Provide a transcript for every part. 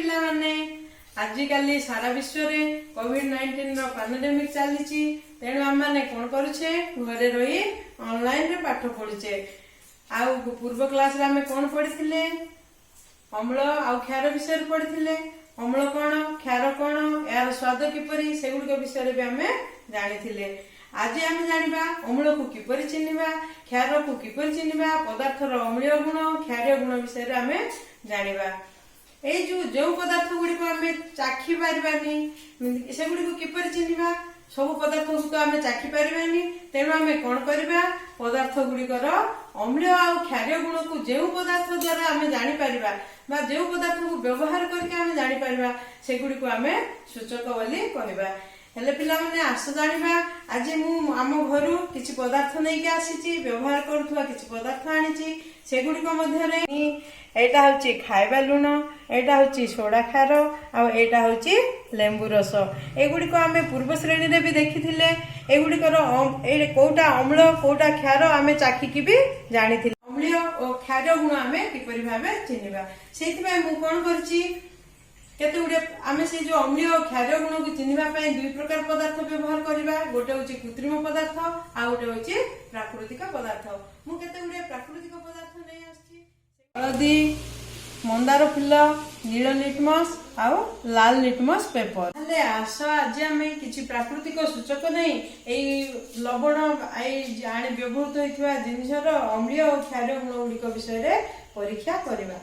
पिला माने आजिकाली सारा विश्व रे कोविड-19 रो पैंडेमिक चली तेणु आम मैंने कौन करुचे घरे रही ऑनलाइन रे पाठ पढ़ुचे। आउ पूर्व क्लास रे आमे कौन पढ़ी अम्ल आउ क्षार विषय पढ़ी अम्ल कौन क्षार कौन यार स्वाद किपरि सेगुड़िक विषय भी आमे जानी। आज आम जाना अम्ल को किपरि चिन्हवा क्षार को किपरि चिन्हवा पदार्थर अम्लीय गुण क्षारीय गुण विषय आम जाना। ये जो पदार्थ गुड़िक आम चाखी पार्बानी सेगुड़िक किपरि चिन्हवा सब पदार्थ को तो आम चाखी पार्बानी तेणु आम कौन करवा पदार्थ गुड़िकर अम्लीय और क्षारीय गुण को जो पदार्थ द्वारा आम जापर जो पदार्थ को व्यवहार करके जापर सेगुड़िक आम सूचक बोली कहवा। हेले पिला माने आस जानिबा आज मु आम घरु किछि पदार्थ नै के आसीची व्यवहार करथुवा किछि पदार्थ आनीची सेगुडी को मध्य रे एटा होची खाइबा लुण एटा होची सोडा खार आ एटा होची लेंबू रस। एगुडी को आमे पूर्व श्रेणी रे भी देखिथिले एगुडी कर ए कोटा अम्ल कोटा क्षार आमे चाखी की भी जानिथिले अम्लीय और क्षार गुण आमे किपरि भाबे चिन्हबा सेति मु कोन करची केते गुडे आमे से जो अम्लीय और क्षारीय गुण को चिन्हवा पई दुई प्रकार पदार्थ व्यवहार करबा गोटे होची कृत्रिम पदार्थ आ गोटे होची प्राकृतिक पदार्थ। मु केते गुडे प्राकृतिक पदार्थ नै आछि हळदी मंदार फूल नील लिटमस आ लाल लिटमस पेपर। हले आशा आज आमे किछि प्राकृतिक सूचक नै एई लवण आई जाने व्यवहृत होइथवा जिनिसर अम्लीय और क्षारीय गुण गुडिक विषय रे परीक्षा करबा।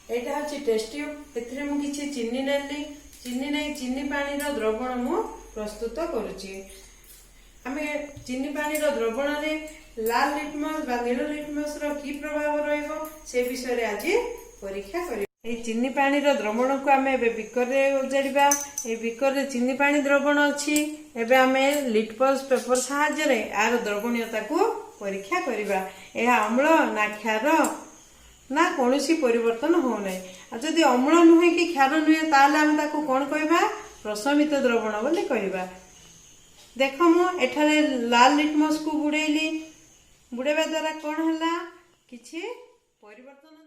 एटा हची टेस्ट ट्यूब एथिरे मु किछि चीनी नेली चीनी नै चीनी पानी रो द्रवण मु प्रस्तुत करूची। आमे चीनी पानी रो द्रवण रे लाल लिटमस बा नील लिटमस रो की प्रभाव रहइबो से विषय रे आज परीक्षा करी। ए चीनी पानी रो द्रवण को आमे बे बिकर रे उजाड़िबा ए बिकर रे चीनी पानी द्रवण अछि एबे आमे लिटमस पेपर सहायता रे आर द्रवणीयता को परीक्षा करिबा। एहा अम्ल ना क्षार ना कौन परिवर्तन हो ना जदि अम्ल नुहे कि क्षार नुहे ताले आम ताको कौन कहबा प्रशमित द्रवण बोली कहबा। देख मु एठारे लाल लिटमस को बुड़ेली बुड़ेबा द्वारा कौन हला किछि परिवर्तन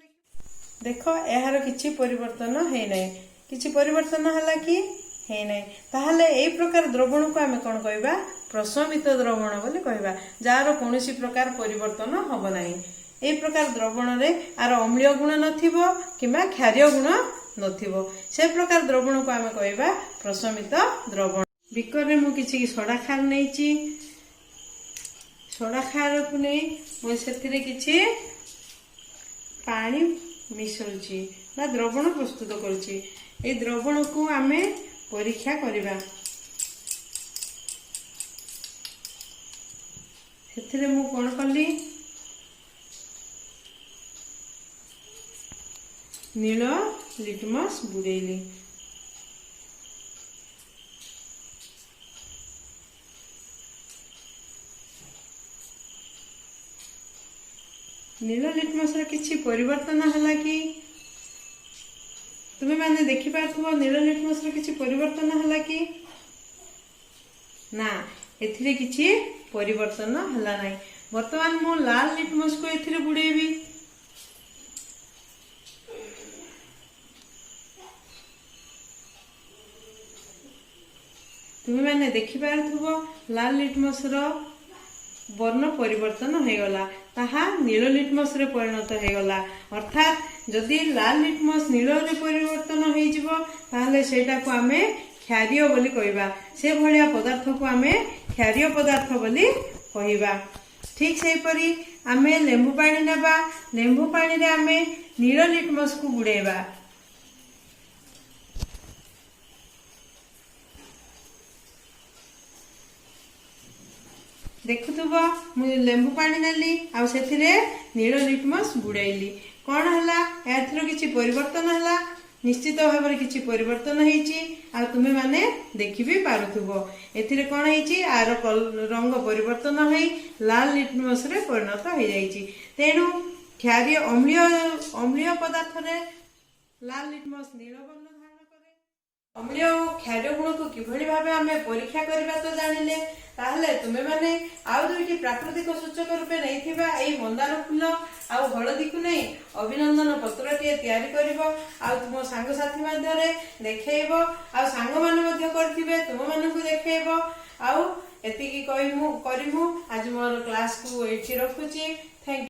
देख एहार किछि परिवर्तन हे नै किछि परिवर्तन हला कि हे नै ताहले एई प्रकार द्रवण को आमे कौन कहबा प्रशमित द्रवण बोली कहबा जार कोनोसी प्रकार परिवर्तन हबो नाही। ए प्रकार द्रवण रे आर अम्लीय गुण नथिबो किबा क्षारीय गुण नथिबो से प्रकार द्रवण को आमे कहबा प्रशमित द्रवण। बिकर रे मु किछि सोडा खार नैची सोडा खार को नै मु सेथिरे किछि पानी मिसौची बा द्रवण प्रस्तुत करूची। ए द्रवण को आमे परीक्षा करबा सेथिरे मु कोन करली नील लिटमस बुड़ेली नील लिटमस रे किछि परिवर्तन हला कि तुमे माने देखि पाथुबो नील लिटमस रे किछि परिवर्तन हला कि ना एथिरे किछि परिवर्तन हला नै। वर्तमान मो लाल लिटमस को एथिरे बुड़ेबी तुम्हें मैंने देखि पारथुबो लाल लिटमस रो वर्ण परिवर्तन हो गला ताहा नील लिटमस रे परिणत हो गला। अर्थात जदि लाल लिटमस नील रे परिवर्तन हो जिवो ताहले सेटा को आमे क्षारीय बोली कहबा से भलिया पदार्थ को आमे क्षारीय पदार्थ बोली कहबा। ठीक से परी आमे लेंबू पानी नेबा लेंबू पानी रे आमे नील लिटमस को बुड़ेबा देखुथुबो मु लेंबू पानी नेली आ सेथिरे नील लिटमस बुड़ाइली कौन हला एथरो किछि परिवर्तन हला निश्चित भाव में किछि परिवर्तन हेछि आ तुमे माने देखि भी पारुथुबो एथिरे कोन हेछि आर रंग परिवर्तन होई लाल लिटमस रे परिणत हो जाइछि। तेणु क्षारीय अम्लीय पदार्थ रे लाल लिटमस नील वर्ण ଅମ୍ଳୀୟ ଓ କ୍ଷାର ଗୁଣକୁ କିଭଳି ଭାବେ ଆମେ ପରୀକ୍ଷା କରିବା ତ ଜାଣିଲେ। ତାହେଲେ ତୁମେ ମାନେ ଆଉ ଦୁଇଟି ପ୍ରାକୃତିକ ସୂଚକ ରୂପେ ନେଇଥିବା ଏଇ ମନ୍ଦାର ଫୁଲ ଆଉ ହଳଦୀକୁ ନେଇ ଅଭିନନ୍ଦନ ପତ୍ରଟିଏ ତିଆରି କରିବ, ଆଉ ତୁମ ସାଙ୍ଗସାଥି ମଧ୍ୟରେ ଦେଖେଇବ, ଆଉ ସାଙ୍ଗମାନେ ମଧ୍ୟ କରିଥିବେ ତୁମମାନଙ୍କୁ ଦେଖେଇବ। ଆଉ ଏତିକି କରିମୁ। ଆଜି ମୋର କ୍ଲାସକୁ ଏଇଠି ରଖୁଛି। ଥ୍ୟାଙ୍କ